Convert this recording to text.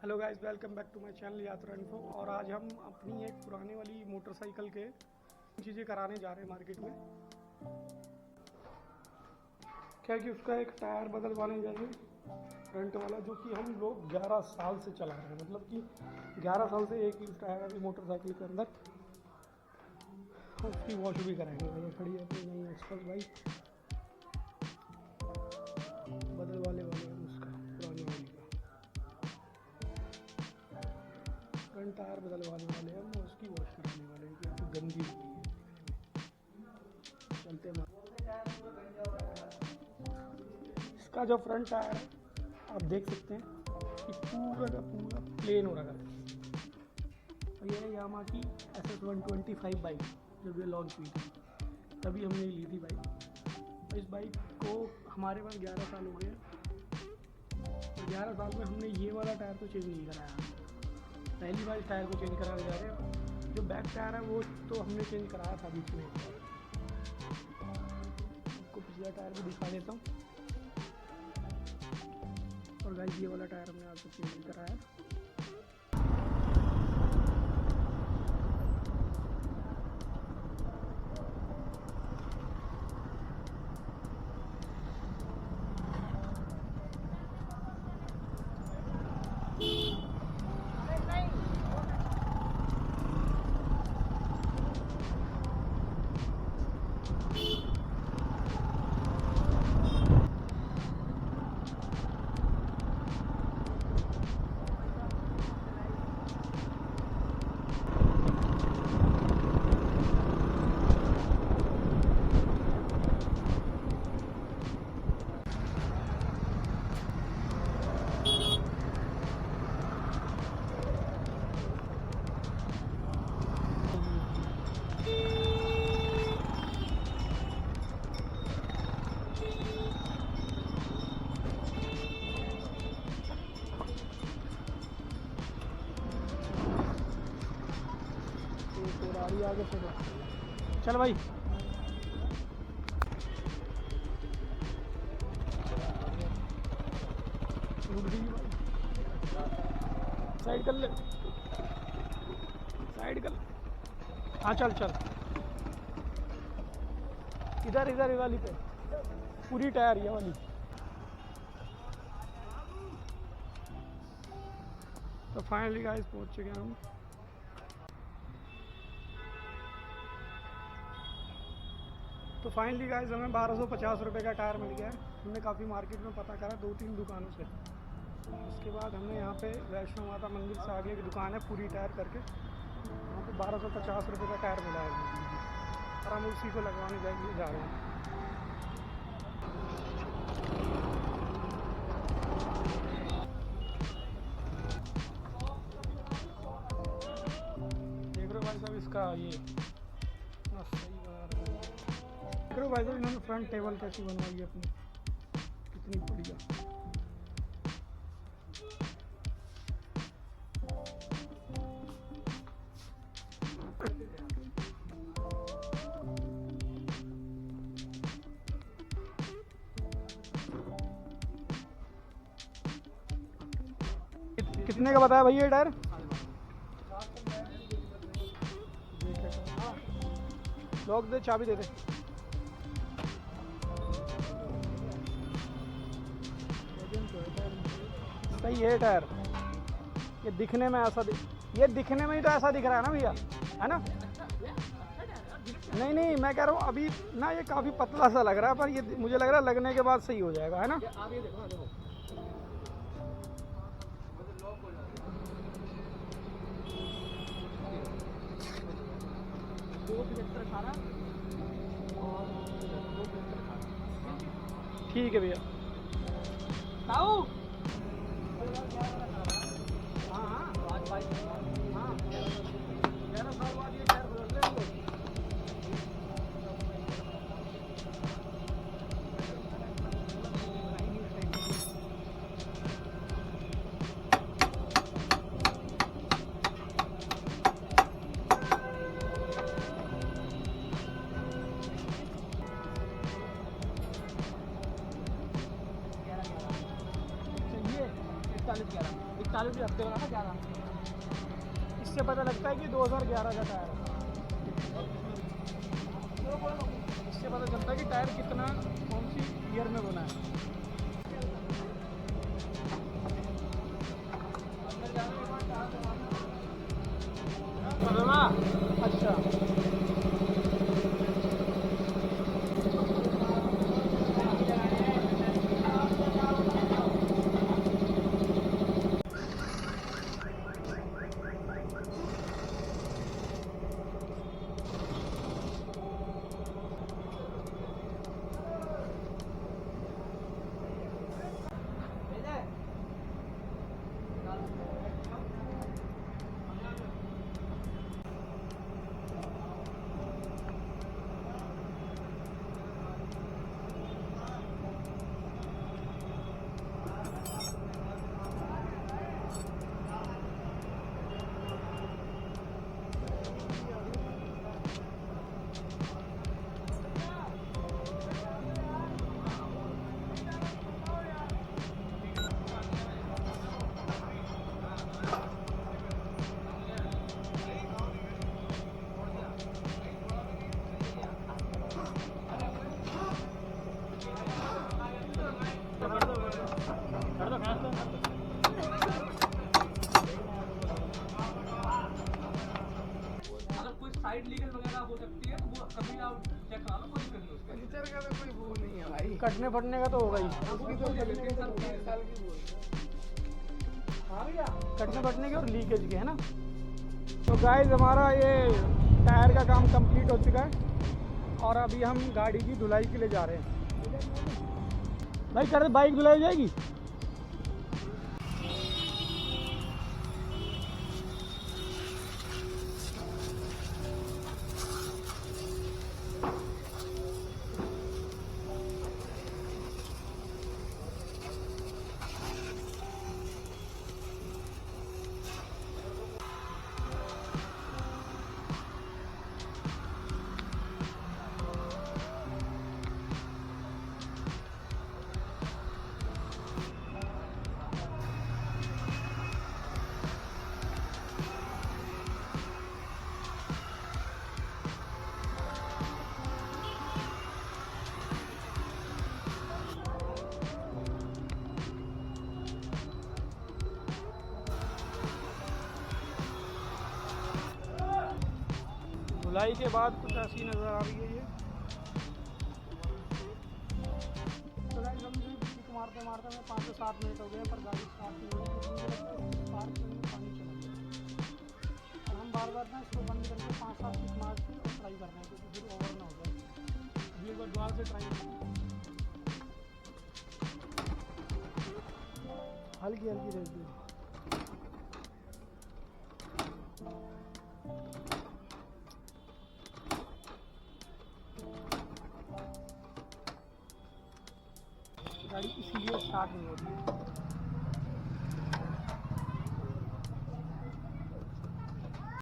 Hello guys, welcome back to my channel Yatra info. और आज हम अपनी एक पुराने वाली मोटरसाइकिल के चीज़ें कराने जा रहे हैं मार्केट में। क्या है कि उसका एक टायर बदलवाने जाएंगे फ्रंट वाला, जो कि हम लोग 11 साल से चला रहे हैं। मतलब कि 11 साल से एक ही टायर है मोटरसाइकिल के अंदर। उसकी वॉश भी कराएंगे। ये खड़ी है अपनी नई एक्सप्रेस बाइक, बदलवाने वाले हैं उसका पुराने वाली का फ्रंट टायर बदलवाने वाले हैं। हम उसकी वॉश कराने वाले हैं क्योंकि गंदी हो गई है। चलते हैं। इसका जो फ्रंट टायर है आप देख सकते हैं कि पूरा का पूरा प्लेन हो रहा है। और ये है यामा की SS125 बाइक। जब ये लॉन्च हुई थी तभी हमने ली थी बाइक। इस बाइक को हमारे पास 11 साल हो गए। 11 साल में हमने ये वाला टायर तो चेंज नहीं कराया। पहली बार इस टायर को चेंज कराने जा रहे हैं। जो बैक टायर है वो तो हमने चेंज कराया था बीच में। आपको पिछला टायर भी दिखा देता हूँ। और गाइस ये वाला टायर हमने आज तक चेंज कराया है। आगे से चल भाई। साइड कर ले, साइड कर। हाँ चल चल। इधर इधर वाली पे पूरी टायर ये वाली। तो फाइनली गाइस पहुंच चुके हैं हम। तो फाइनली गाइस हमें 1250 रुपये का टायर मिल गया है। हमने काफ़ी मार्केट में पता करा 2-3 दुकानों से। उसके बाद हमने यहाँ पे वैष्णो माता मंदिर से आगे एक दुकान है पूरी टायर करके, वहाँ पे 1250 रुपये का टायर मिला है और हम उसी को लगवाने जा रहे हैं। देख रहे हो भाई साहब इसका ये सही देख रहे हो भाई साहब, इन्होंने फ्रंट टेबल कैसी बनवाई है अपनी, कितनी बढ़िया। कितने का बताया भैया टायर? लॉक दे, चाबी दे दे। सही है टायर। ये दिखने में ऐसा ये दिखने में ही तो ऐसा दिख रहा है ना भैया, है ना? नहीं नहीं, मैं कह रहा हूँ अभी ना ये काफ़ी पतला सा लग रहा है, पर ये मुझे लग रहा है लगने के बाद सही हो जाएगा, है ना? ठीक है भैया। 41 के हफ्ते वाला ना 11, इससे पता लगता है कि 2011 का टायर है। इससे पता चलता है कि टायर कितना कौन सी ईयर में बना है। अच्छा, अगर कोई साइड लीगल वगैरह हो सकती है तो वो कभी आप चेक करा लो, कोई दिक्कत नहीं उसका। पंचर का तो कोई वो नहीं है भाई। कटने फटने का तो होगा ही। उसकी तो 3 साल की वो है। हाँ भैया, कटने फटने के और लीकेज के है ना। तो गाइस हमारा ये टायर का काम कंप्लीट हो चुका है और अभी हम गाड़ी की धुलाई के लिए जा रहे हैं। भाई कर बाइक धुलाई हो जाएगी। धुलाई के बाद कुछ ऐसी नज़र आ रही है ये। तो गाइस हम किक मारते मारते हमें 5 से 7 मिनट हो गए पर गाड़ी स्टार्ट नहीं हुई, क्योंकि मुझे लगता है कि पार्क में पानी चला गया। और हम बार बार ना इसको बंद करके 5-7 किक मार के और ट्राई कर रहे हैं, क्योंकि फिर ओवर ना हो जाए। अभी एक बार दोबारा से ट्राई करते हैं। हल्की हल्की रेस दी। गाड़ी इसीलिए स्टार्ट नहीं होती।